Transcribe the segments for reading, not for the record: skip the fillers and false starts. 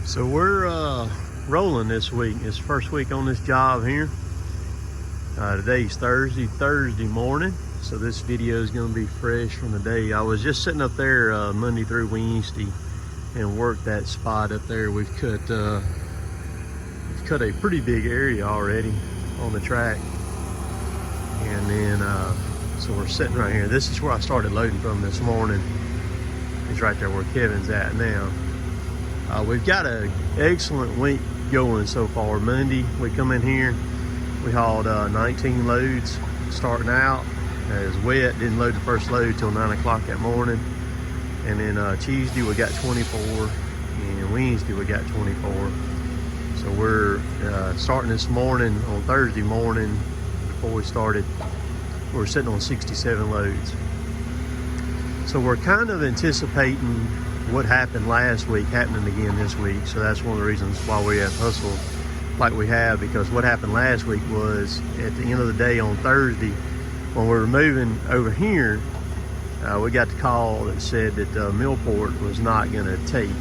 So we're rolling this week. It's the first week on this job here. Today's Thursday morning. So this video is going to be fresh from the day. I was just sitting up there Monday through Wednesday and worked that spot up there. We've cut a pretty big area already on the track. And then, so we're sitting right here. This is where I started loading from this morning. It's right there where Kevin's at now. We've got an excellent week going so far. Monday, we come in here, we hauled 19 loads starting out. It was wet, didn't load the first load till 9 o'clock that morning. And then Tuesday, we got 24, and Wednesday, we got 24. So we're starting this morning on Thursday morning. Before we started, we were sitting on 67 loads. So we're kind of anticipating what happened last week happening again this week. So that's one of the reasons why we have hustled like we have, because what happened last week was at the end of the day on Thursday, when we were moving over here, we got the call that said that Millport was not going to take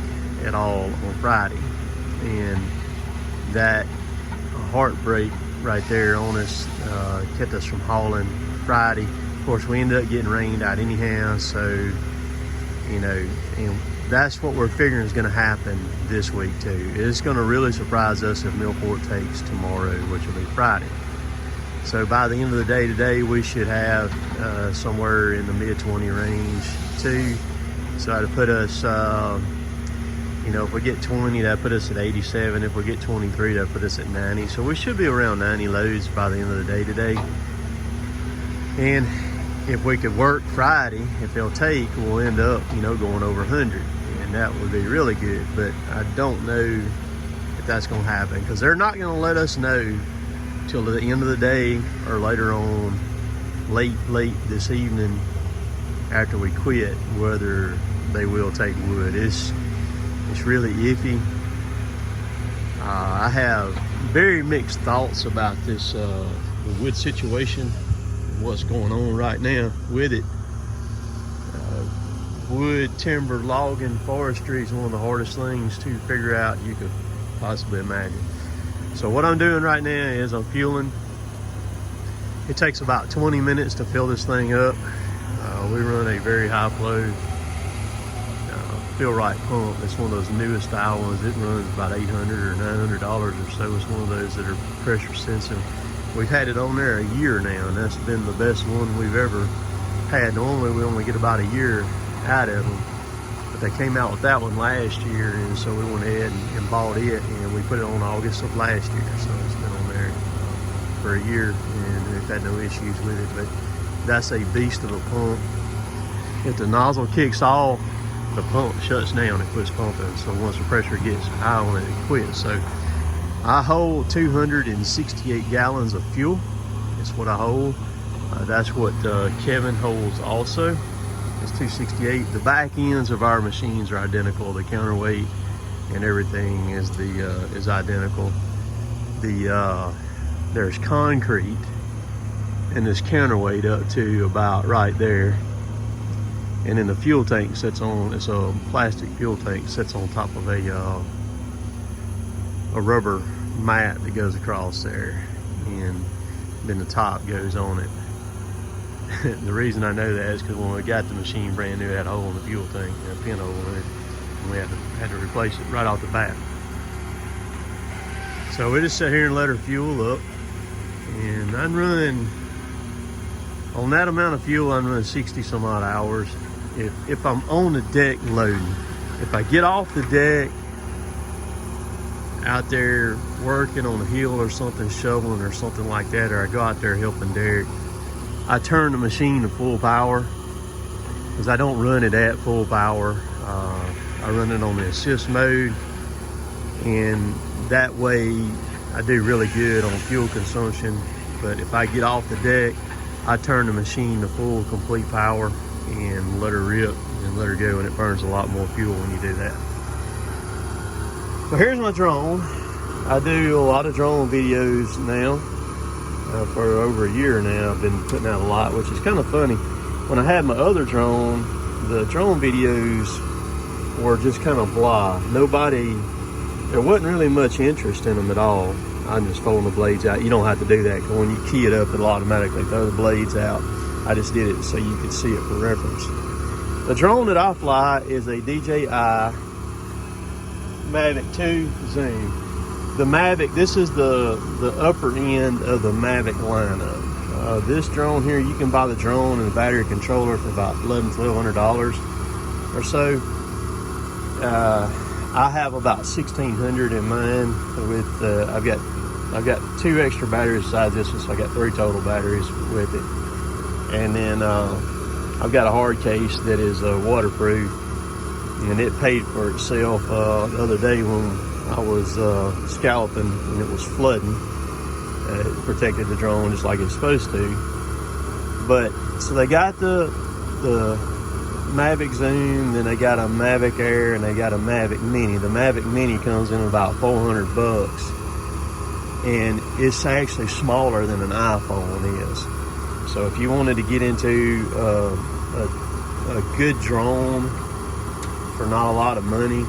at all on Friday. And that heartbreak right there on us kept us from hauling Friday. Of course, we ended up getting rained out anyhow, so you know, and that's what we're figuring is going to happen this week too. It's going to really surprise us if Millport takes tomorrow, which will be Friday. So by the end of the day today, we should have somewhere in the mid-20 range too. So that'll put us, you know, if we get 20, that'll put us at 87. If we get 23, that'll put us at 90. So we should be around 90 loads by the end of the day today. And if we could work Friday, if they'll take, we'll end up, you know, going over 100. And that would be really good. But I don't know if that's going to happen, because they're not going to let us know till the end of the day or later on, late this evening after we quit, whether they will take wood. It's really iffy. I have very mixed thoughts about this the wood situation, what's going on right now with it. Wood, timber, logging, forestry is one of the hardest things to figure out you could possibly imagine. So what I'm doing right now is I'm fueling. It takes about 20 minutes to fill this thing up. We run a very high flow Feel Right pump. It's one of those newest style ones. It runs about $800 or $900 or so. It's one of those that are pressure sensitive. We've had it on there a year now, and that's been the best one we've ever had. Normally we only get about a year out of them, but they came out with that one last year, and so we went ahead and bought it, and we put it on August of last year. So it's been on there for a year, and we've had no issues with it. But that's a beast of a pump. If the nozzle kicks off, the pump shuts down, it quits pumping. So once the pressure gets high on it, it quits. So I hold 268 gallons of fuel. That's what I hold. That's what Kevin holds also. It's 268. The back ends of our machines are identical. The counterweight and everything is identical. There's concrete and this counterweight up to about right there. And then the fuel tank sits on, it's a plastic fuel tank, sits on top of a rubber mat that goes across there, and then the top goes on it. The reason I know that is because when we got the machine brand new, it had a hole in the fuel tank, a pinhole in it, and we had to replace it right off the bat. So we just sit here and let her fuel up, and I'm running, on that amount of fuel, I'm running 60 some odd hours. If I'm on the deck loading, if I get off the deck out there working on a hill or something, shoveling or something like that, or I go out there helping Derek, I turn the machine to full power, because I don't run it at full power. I run it on the assist mode, and that way I do really good on fuel consumption. But if I get off the deck, I turn the machine to full complete power and let her rip and let her go, and it burns a lot more fuel when you do that. So here's my drone. I do a lot of drone videos now. For over a year now, I've been putting out a lot, which is kind of funny. When I had my other drone, the drone videos were just kind of blah. Nobody there wasn't really much interest in them at all. I'm just folding the blades out. You don't have to do that, because when you key it up, it'll automatically throw the blades out. I just did it so you could see it for reference. The drone that I fly is a DJI Mavic 2 Zoom. The Mavic, this is the upper end of the Mavic lineup. This drone here, you can buy the drone and the battery controller for about $1,100-$1,200 or so. I have about $1,600 in mine. With I've got 2 extra batteries besides this one, so I got 3 total batteries with it. And then I've got a hard case that is waterproof, and it paid for itself the other day when I was scalloping and it was flooding. It protected the drone just like it's supposed to. But so they got the Mavic Zoom, then they got a Mavic Air, and they got a Mavic Mini. The Mavic Mini comes in about $400, and it's actually smaller than an iPhone is. So if you wanted to get into a good drone for not a lot of money,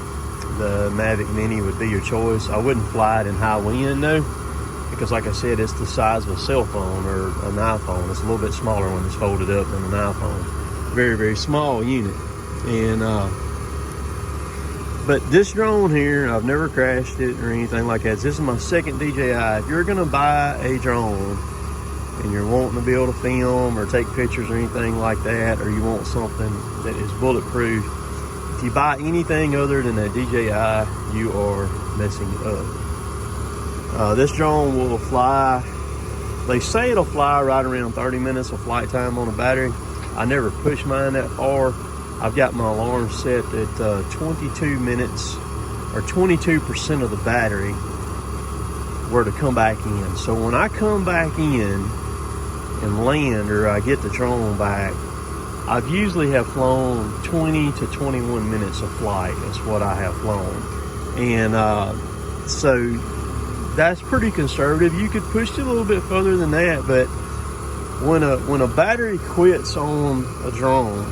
the Mavic Mini would be your choice. I wouldn't fly it in high wind though, because like I said, it's the size of a cell phone or an iPhone. It's a little bit smaller when it's folded up than an iPhone. Very, very small unit. And but this drone here, I've never crashed it or anything like that. This is my second DJI. If you're gonna buy a drone and you're wanting to be able to film or take pictures or anything like that, or you want something that is bulletproof, if you buy anything other than a DJI, you are messing up. This drone will fly, they say it'll fly right around 30 minutes of flight time on a battery. I never push mine that far. I've got my alarm set at 22 minutes, or 22% of the battery were to come back in. So when I come back in and land, or I get the drone back, I've usually have flown 20 to 21 minutes of flight. That's what I have flown. And so that's pretty conservative. You could push it a little bit further than that, but when a battery quits on a drone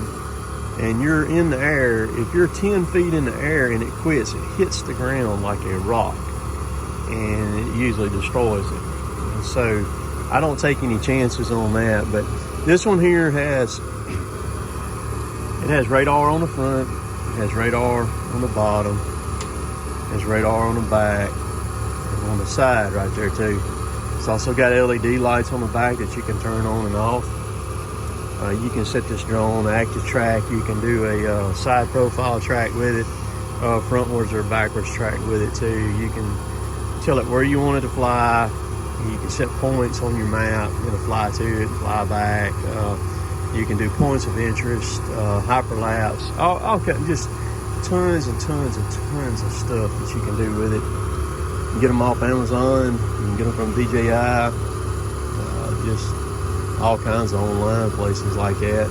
and you're in the air, if you're 10 feet in the air and it quits, it hits the ground like a rock, and it usually destroys it. And so I don't take any chances on that. But this one here has radar on the front, it has radar on the bottom, it has radar on the back, and on the side right there too. It's also got LED lights on the back that you can turn on and off. You can set this drone active track. You can do a side profile track with it, frontwards or backwards track with it too. You can tell it where you want it to fly. You can set points on your map. It'll fly to it, fly back. You can do points of interest, hyperlapse, just tons and tons and tons of stuff that you can do with it. You can get them off Amazon. You can get them from DJI. Just all kinds of online places like that.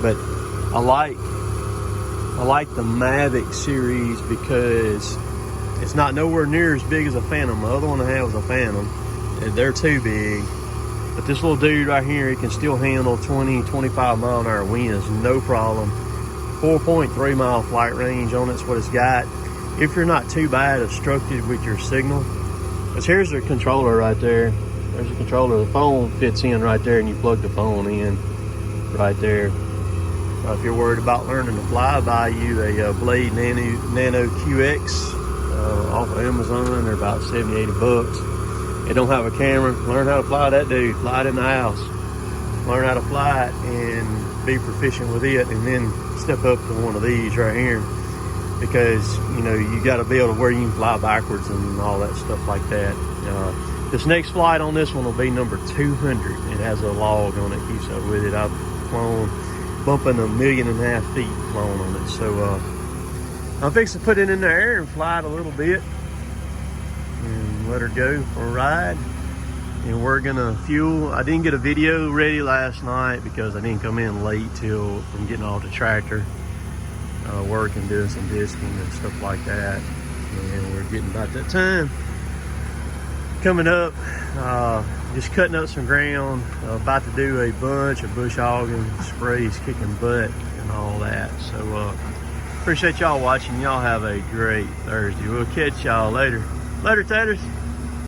But I like the Mavic series because it's not nowhere near as big as a Phantom. The other one I had was a Phantom, and they're too big. But this little dude right here, he can still handle 20, 25 mile an hour winds, no problem. 4.3 mile flight range on it's what it's got. If you're not too bad obstructed with your signal. Because here's the controller right there. There's the controller. The phone fits in right there, and you plug the phone in right there. If you're worried about learning to fly, buy you a Blade Nano QX off of Amazon. They're about 70, 80 bucks. It don't have a camera. Learn how to fly that dude. Fly it in the house. Learn how to fly it and be proficient with it, and then step up to one of these right here. Because, you know, you got to be able to where you can fly backwards and all that stuff like that. This next flight on this one will be number 200. It has a log on it, keeps up with it. I've flown, bumping 1.5 million feet flown on it. So I'm fixing to put it in the air and fly it a little bit and let her go for a ride. And we're gonna fuel. I didn't get a video ready last night because I didn't come in late from getting off the tractor, working, doing some disking and stuff like that. And we're getting about that time coming up. Just cutting up some ground, about to do a bunch of bush hogging, sprays kicking butt and all that. So Appreciate y'all watching. Y'all have a great Thursday. We'll catch y'all later. Later, taters.